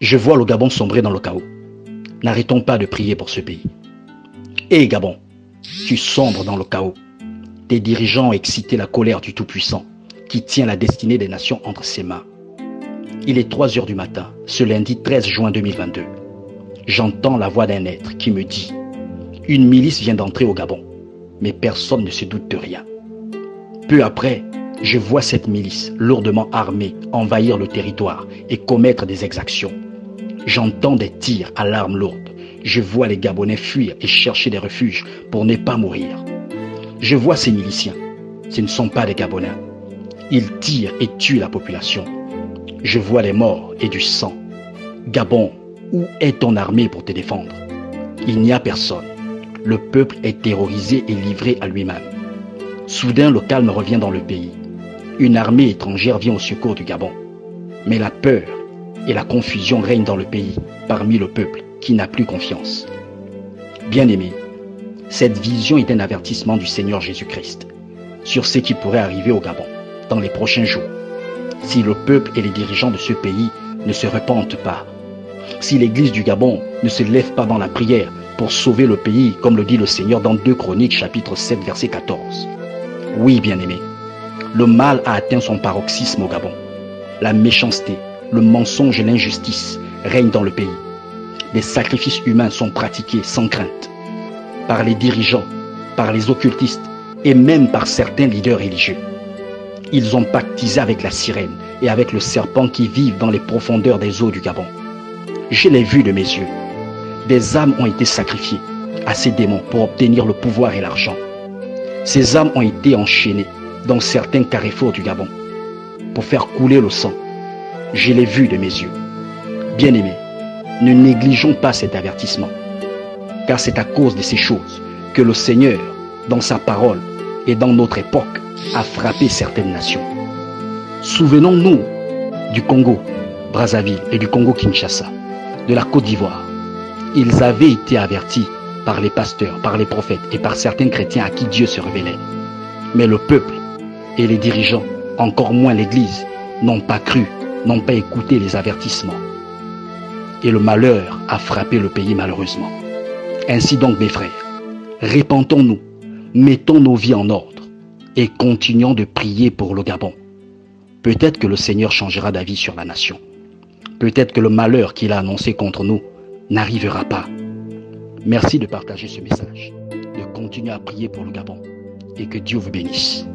Je vois le Gabon sombrer dans le chaos. N'arrêtons pas de prier pour ce pays. Hé Gabon, tu sombres dans le chaos. Tes dirigeants ont excité la colère du Tout-Puissant, qui tient la destinée des nations entre ses mains. Il est 3 heures du matin, ce lundi 13 juin 2022. J'entends la voix d'un être qui me dit « Une milice vient d'entrer au Gabon, mais personne ne se doute de rien. » Peu après, je vois cette milice lourdement armée envahir le territoire et commettre des exactions. J'entends des tirs à l'arme lourde. Je vois les Gabonais fuir et chercher des refuges pour ne pas mourir. Je vois ces miliciens. Ce ne sont pas des Gabonais. Ils tirent et tuent la population. Je vois les morts et du sang. Gabon, où est ton armée pour te défendre? Il n'y a personne. Le peuple est terrorisé et livré à lui-même. Soudain, le calme revient dans le pays. Une armée étrangère vient au secours du Gabon. Mais la peur et la confusion règnent dans le pays, parmi le peuple qui n'a plus confiance. Bien-aimés, cette vision est un avertissement du Seigneur Jésus-Christ sur ce qui pourrait arriver au Gabon dans les prochains jours. Si le peuple et les dirigeants de ce pays ne se repentent pas, si l'église du Gabon ne se lève pas dans la prière pour sauver le pays, comme le dit le Seigneur dans 2 Chroniques chapitre 7 verset 14. Oui, bien-aimés, le mal a atteint son paroxysme au Gabon. La méchanceté, le mensonge et l'injustice règnent dans le pays. Des sacrifices humains sont pratiqués sans crainte par les dirigeants, par les occultistes et même par certains leaders religieux. Ils ont pactisé avec la sirène et avec le serpent qui vivent dans les profondeurs des eaux du Gabon. Je l'ai vu de mes yeux. Des âmes ont été sacrifiées à ces démons pour obtenir le pouvoir et l'argent. Ces âmes ont été enchaînées dans certains carrefours du Gabon pour faire couler le sang. Je l'ai vu de mes yeux. Bien-aimés, ne négligeons pas cet avertissement, car c'est à cause de ces choses que le Seigneur, dans sa parole et dans notre époque, a frappé certaines nations. Souvenons-nous du Congo, Brazzaville et du Congo-Kinshasa, de la Côte d'Ivoire. Ils avaient été avertis par les pasteurs, par les prophètes et par certains chrétiens à qui Dieu se révélait. Mais le peuple et les dirigeants, encore moins l'Église, n'ont pas cru, n'ont pas écouté les avertissements. Et le malheur a frappé le pays malheureusement. Ainsi donc, mes frères, répentons-nous, mettons nos vies en ordre et continuons de prier pour le Gabon. Peut-être que le Seigneur changera d'avis sur la nation. Peut-être que le malheur qu'il a annoncé contre nous n'arrivera pas. Merci de partager ce message, de continuer à prier pour le Gabon et que Dieu vous bénisse.